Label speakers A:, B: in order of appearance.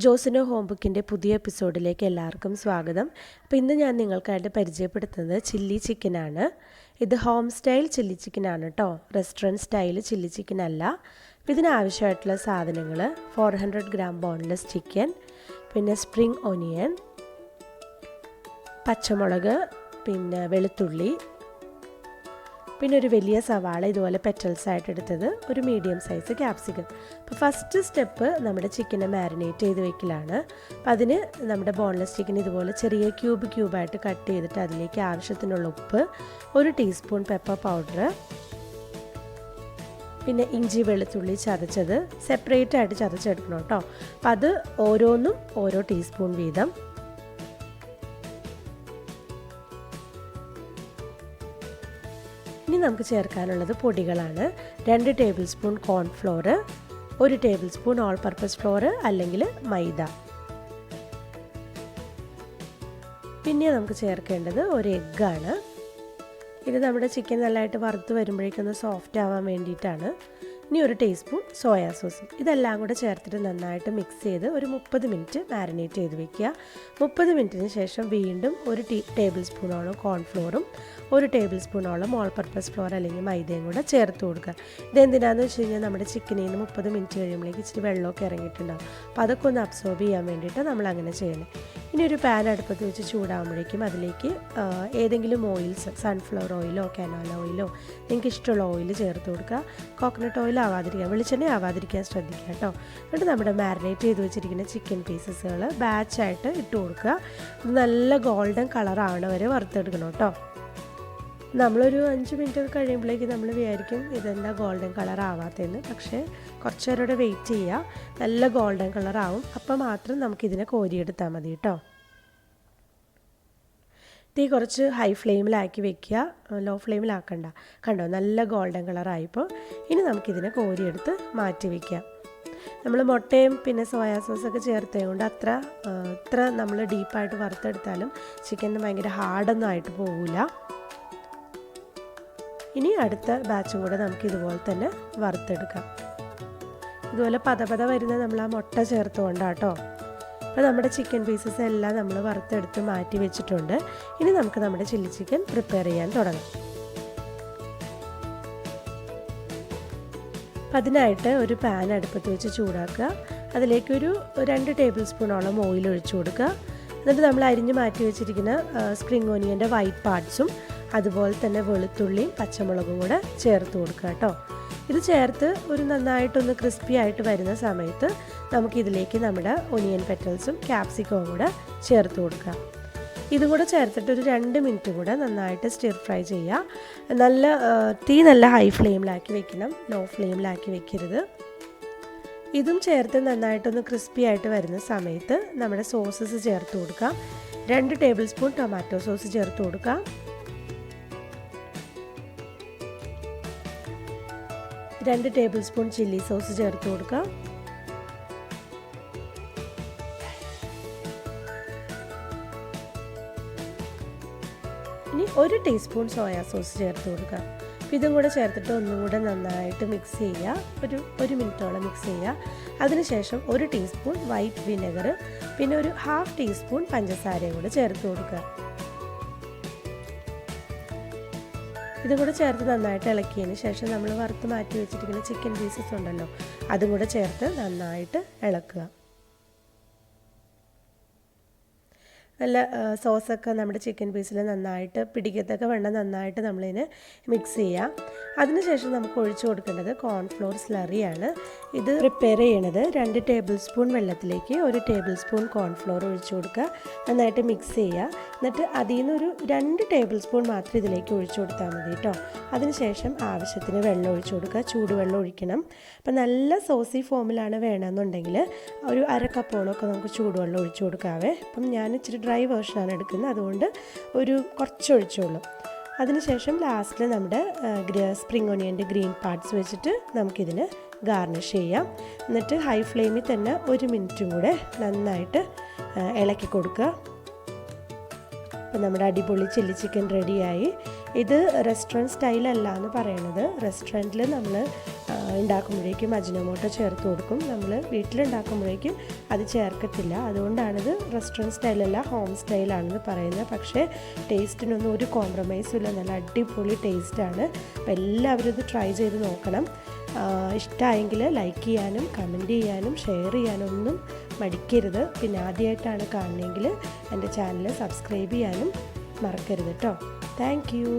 A: ജോസിനോ-ഹോംബുക്കിൻ്റെ പുതിയ എപ്പിസോഡിലേക്ക് എല്ലാവർക്കും സ്വാഗതം. അപ്പോൾ ഇന്ന് ഞാൻ നിങ്ങൾക്കായിട്ട് പരിചയപ്പെടുത്തുന്നത് ചില്ലി ചിക്കനാണ്. ഇത് ഹോം സ്റ്റൈൽ ചില്ലി ചിക്കനാണ് കേട്ടോ, റെസ്റ്റോറൻറ്റ് സ്റ്റൈൽ ചില്ലി ചിക്കൻ അല്ല. അപ്പോൾ ഇതിനാവശ്യമായിട്ടുള്ള സാധനങ്ങൾ 400 ഗ്രാം ബോൺലെസ് ചിക്കൻ, പിന്നെ സ്പ്രിംഗ് ഓനിയൻ, പച്ചമുളക്, പിന്നെ വെളുത്തുള്ളി, പിന്നെ ഒരു വലിയ സവാള ഇതുപോലെ പെറ്റൽസ് ആയിട്ട് എടുത്തത്, ഒരു മീഡിയം സൈസ് ക്യാപ്സിക്കം. അപ്പോൾ ഫസ്റ്റ് സ്റ്റെപ്പ് നമ്മുടെ ചിക്കനെ മാരിനേറ്റ് ചെയ്ത് വെക്കലാണ്. അപ്പോൾ അതിന് നമ്മുടെ ബോൺലെസ് ചിക്കൻ ഇതുപോലെ ചെറിയ ക്യൂബായിട്ട് കട്ട് ചെയ്തിട്ട് അതിലേക്ക് ആവശ്യത്തിനുള്ള ഉപ്പ്, 1 ടീസ്പൂൺ പെപ്പർ പൗഡർ, പിന്നെ ഇഞ്ചി വെളുത്തുള്ളി ചതച്ചത് സെപ്പറേറ്റ് ആയിട്ട് ചതച്ചെടുക്കണം കേട്ടോ. അപ്പോൾ അത് ഓരോന്നും ഓരോ ടീസ്പൂൺ വീതം. ഇനി നമുക്ക് ചേർക്കാനുള്ളത് പൊടികളാണ്. 2 table spoon cornflour, 1 table spoon all purpose floor അല്ലെങ്കിൽ മൈദ. പിന്നെ നമുക്ക് ചേർക്കേണ്ടത് ഒരു എഗ്ഗാണ്. ഇത് നമ്മുടെ ചിക്കൻ നല്ലതായിട്ട് വറുത്ത് വരുമ്പോഴേക്കൊന്ന് സോഫ്റ്റ് ആവാൻ വേണ്ടിയിട്ടാണ്. ഇനി 1 ടീസ്പൂൺ സോയാ സോസ്. ഇതെല്ലാം കൂടെ ചേർത്തിട്ട് നന്നായിട്ട് മിക്സ് ചെയ്ത് ഒരു 30 മിനിറ്റ് മാരിനേറ്റ് ചെയ്ത് വെക്കുക. 30 മിനിറ്റിന് ശേഷം വീണ്ടും 1 ടേബിൾ സ്പൂണോളം കോൺഫ്ലോറും 1 ടേബിൾ സ്പൂണോളം ഓൾ പർപ്പസ് ഫ്ലോർ അല്ലെങ്കിൽ മൈദയും കൂടെ ചേർത്ത് കൊടുക്കുക. ഇതെന്തിനാണെന്ന് വെച്ച് കഴിഞ്ഞാൽ നമ്മുടെ ചിക്കനിൽ നിന്ന് 30 മിനിറ്റ് കഴിയുമ്പോഴേക്ക് ഇച്ചിരി വെള്ളമൊക്കെ ഇറങ്ങിയിട്ടുണ്ടാകും. അപ്പോൾ അതൊക്കെ ഒന്ന് അബ്സോർബ് ചെയ്യാൻ വേണ്ടിയിട്ട് നമ്മൾ അങ്ങനെ ചെയ്യണം. ഇനി ഒരു പാൻ അടുപ്പത്ത് വെച്ച് ചൂടാകുമ്പോഴേക്കും അതിലേക്ക് ഏതെങ്കിലും ഓയിൽസ്, സൺഫ്ലവർ ഓയിലോ കനോല ഓയിലോ നിങ്ങൾക്ക് ഇഷ്ടമുള്ള ഓയിൽ ചേർത്ത് കൊടുക്കുക. കോക്കനട്ട് ഓയിൽ ആവാതിരിക്കുക, വെളിച്ചെണ്ണ ആവാതിരിക്കാൻ ശ്രദ്ധിക്കുക കേട്ടോ. എന്നിട്ട് നമ്മുടെ മാരിനേറ്റ് ചെയ്ത് വെച്ചിരിക്കുന്ന ചിക്കൻ പീസസുകൾ ബാച്ചായിട്ട് ഇട്ട് കൊടുക്കുക. നല്ല ഗോൾഡൻ കളറാണ് വരെ വറുത്തെടുക്കണം കേട്ടോ. നമ്മളൊരു 5 മിനിറ്റ് കഴിയുമ്പോഴേക്കും നമ്മൾ വിചാരിക്കും ഇതെന്താ ഗോൾഡൻ കളർ ആവാത്തതെന്ന്. പക്ഷേ കുറച്ച് നേരം കൂടെ വെയിറ്റ് ചെയ്യുക, നല്ല ഗോൾഡൻ കളറാവും. അപ്പോൾ മാത്രം നമുക്കിതിനെ കോരിയെടുത്താൽ മതി കേട്ടോ. തീ കുറച്ച് ഹൈ ഫ്ലെയിമിലാക്കി വെക്കുക, ലോ ഫ്ലെയിമിലാക്കണ്ട. കണ്ടോ, നല്ല ഗോൾഡൻ കളറായിപ്പോൾ. ഇനി നമുക്കിതിനെ കോരിയെടുത്ത് മാറ്റി വയ്ക്കാം. നമ്മൾ മുട്ടയും പിന്നെ സോയാ സോസൊക്കെ ചേർത്തതുകൊണ്ട് അത്ര നമ്മൾ ഡീപ്പായിട്ട് വറുത്തെടുത്താലും ചിക്കന് ഭയങ്കര ഹാർഡൊന്നും ആയിട്ട് പോകില്ല. ഇനി അടുത്ത ബാച്ചും കൂടെ നമുക്ക് ഇതുപോലെ തന്നെ വറുത്തെടുക്കാം. ഇതുപോലെ പത വരുന്ന നമ്മൾ ആ മുട്ട ചേർത്തുകൊണ്ടാട്ടോ. അപ്പോൾ നമ്മുടെ ചിക്കൻ പീസസ് എല്ലാം നമ്മൾ വറുത്തെടുത്ത് മാറ്റി വെച്ചിട്ടുണ്ട്. ഇനി നമുക്ക് നമ്മുടെ ചില്ലി ചിക്കൻ പ്രിപ്പയർ ചെയ്യാൻ തുടങ്ങാം. അപ്പം അതിനായിട്ട് ഒരു പാൻ അടുപ്പത്ത് വെച്ച് ചൂടാക്കുക. അതിലേക്കൊരു 2 ടേബിൾ സ്പൂണോളം ഓയിൽ ഒഴിച്ചു കൊടുക്കുക. എന്നിട്ട് നമ്മൾ അരിഞ്ഞ് മാറ്റി വെച്ചിരിക്കുന്ന സ്പ്രിംഗ് ഓനിയൻ്റെ വൈറ്റ് പാർട്സും അതുപോലെ തന്നെ വെളുത്തുള്ളിയും പച്ചമുളകും കൂടെ ചേർത്ത് കൊടുക്കുക കേട്ടോ. ഇത് ചേർത്ത് ഒരു നന്നായിട്ടൊന്ന് ക്രിസ്പി ആയിട്ട് വരുന്ന സമയത്ത് നമുക്കിതിലേക്ക് നമ്മുടെ ഒനിയൻ പെറ്റൽസും ക്യാപ്സിക്കവും കൂടെ ചേർത്ത് കൊടുക്കുക. ഇതും കൂടെ ചേർത്തിട്ട് ഒരു 2 മിനിറ്റ് കൂടെ നന്നായിട്ട് സ്റ്റിർ ഫ്രൈ ചെയ്യുക. തീ നല്ല ഹൈ ഫ്ലെയിമിലാക്കി വെക്കണം, ലോ ഫ്ലെയിമിലാക്കി വെക്കരുത്. ഇതും ചേർത്ത് നന്നായിട്ടൊന്ന് ക്രിസ്പി ആയിട്ട് വരുന്ന സമയത്ത് നമ്മുടെ സോസസ് ചേർത്ത് കൊടുക്കാം. 2 ടേബിൾ സ്പൂൺ ടൊമാറ്റോ സോസ് ചേർത്ത് കൊടുക്കാം. 2 ടേബിൾ സ്പൂൺ ചില്ലി സോസ് ചേർത്ത് കൊടുക്കാം. ഇനി 1 ടീസ്പൂൺ സോയാ സോസ് ചേർത്ത് കൊടുക്കാം. ഇതും കൂടെ ചേർത്തിട്ട് ഒന്നും കൂടെ നന്നായിട്ട് മിക്സ് ചെയ്യുക. ഒരു മിനിറ്റോളം മിക്സ് ചെയ്യുക. അതിനുശേഷം 1 ടീസ്പൂൺ വൈറ്റ് വിനെഗർ, പിന്നെ ഒരു 1/2 ടീസ്പൂൺ പഞ്ചസാരയും കൂടെ ചേർത്ത് കൊടുക്കുക. ഇതും കൂടെ ചേർത്ത് നന്നായിട്ട് ഇളക്കിയതിന് ശേഷം നമ്മൾ വറുത്ത് മാറ്റി വെച്ചിരിക്കുന്ന ചിക്കൻ പീസസ് ഉണ്ടല്ലോ, അതും കൂടെ ചേർത്ത് നന്നായിട്ട് ഇളക്കുക. നല്ല സോസൊക്കെ നമ്മുടെ ചിക്കൻ പീസിൽ നന്നായിട്ട് പിടിക്കത്തൊക്കെ വേണം, നന്നായിട്ട് നമ്മളിതിനെ മിക്സ് ചെയ്യുക. അതിനുശേഷം നമുക്ക് ഒഴിച്ചു കൊടുക്കേണ്ടത് കോൺഫ്ലോർ സ്ലറിയാണ്. ഇത് പ്രിപ്പയർ ചെയ്യണത് 2 ടേബിൾ സ്പൂൺ വെള്ളത്തിലേക്ക് 1 ടേബിൾ സ്പൂൺ കോൺഫ്ലോർ ഒഴിച്ചു കൊടുക്കുക. നന്നായിട്ട് മിക്സ് ചെയ്യുക. എന്നിട്ട് അതിൽ നിന്നൊരു 2 ടേബിൾ സ്പൂൺ മാത്രം ഇതിലേക്ക് ഒഴിച്ചു കൊടുത്താൽ മതി കേട്ടോ. അതിനുശേഷം ആവശ്യത്തിന് വെള്ളം ഒഴിച്ചു കൊടുക്കുക, ചൂടുവെള്ളം ഒഴിക്കണം. അപ്പം നല്ല സോസി ഫോമിലാണ് വേണമെന്നുണ്ടെങ്കിൽ ഒരു 1/2 കപ്പോളമൊക്കെ നമുക്ക് ചൂടുവെള്ളം ഒഴിച്ചു കൊടുക്കാവേ. അപ്പം ഞാൻ ഇച്ചിരി ഡ്രൈ വേർഷനാണ് എടുക്കുന്നത്, അതുകൊണ്ട് കുറച്ച് ഒഴിച്ചോളൂ. അതിനുശേഷം ലാസ്റ്റിൽ നമ്മുടെ സ്പ്രിംഗ് ഓനിയൻ്റെ ഗ്രീൻ പാർട്സ് വെച്ചിട്ട് നമുക്കിതിന് ഗാർണിഷ് ചെയ്യാം. എന്നിട്ട് ഹൈ ഫ്ലെയിമിൽ തന്നെ 1 മിനിറ്റും കൂടെ നന്നായിട്ട് ഇളക്കി കൊടുക്കുക. അപ്പോൾ നമ്മുടെ അടിപൊളി ചില്ലി ചിക്കൻ റെഡിയായി. ഇത് റെസ്റ്റോറൻറ്റ് സ്റ്റൈലല്ല എന്ന് പറയണത്. റെസ്റ്റോറൻറ്റിൽ നമ്മൾ ഉണ്ടാക്കുമ്പോഴേക്കും അജിനോമോട്ടോ ചേർത്ത് കൊടുക്കും. നമ്മൾ വീട്ടിലുണ്ടാക്കുമ്പോഴേക്കും അത് ചേർക്കത്തില്ല. അതുകൊണ്ടാണിത് റെസ്റ്റോറൻറ്റ് സ്റ്റൈലല്ല, ഹോം സ്റ്റൈലാണെന്ന് പറയുന്നത്. പക്ഷേ ടേസ്റ്റിനൊന്നും ഒരു കോംപ്രമൈസും ഇല്ല, നല്ല അടിപൊളി ടേസ്റ്റാണ്. അപ്പോൾ എല്ലാവരും ഇത് ട്രൈ ചെയ്ത് നോക്കണം. ഇഷ്ടമായെങ്കിൽ ലൈക്ക് ചെയ്യാനും കമൻറ്റ് ചെയ്യാനും ഷെയർ ചെയ്യാനും ഒന്നും മടിക്കരുത്. പിന്നെ ആദ്യമായിട്ടാണ് കാണുന്നതെങ്കിൽ എൻ്റെ ചാനൽ സബ്സ്ക്രൈബ് ചെയ്യാനും മറക്കരുത് കേട്ടോ. Thank you.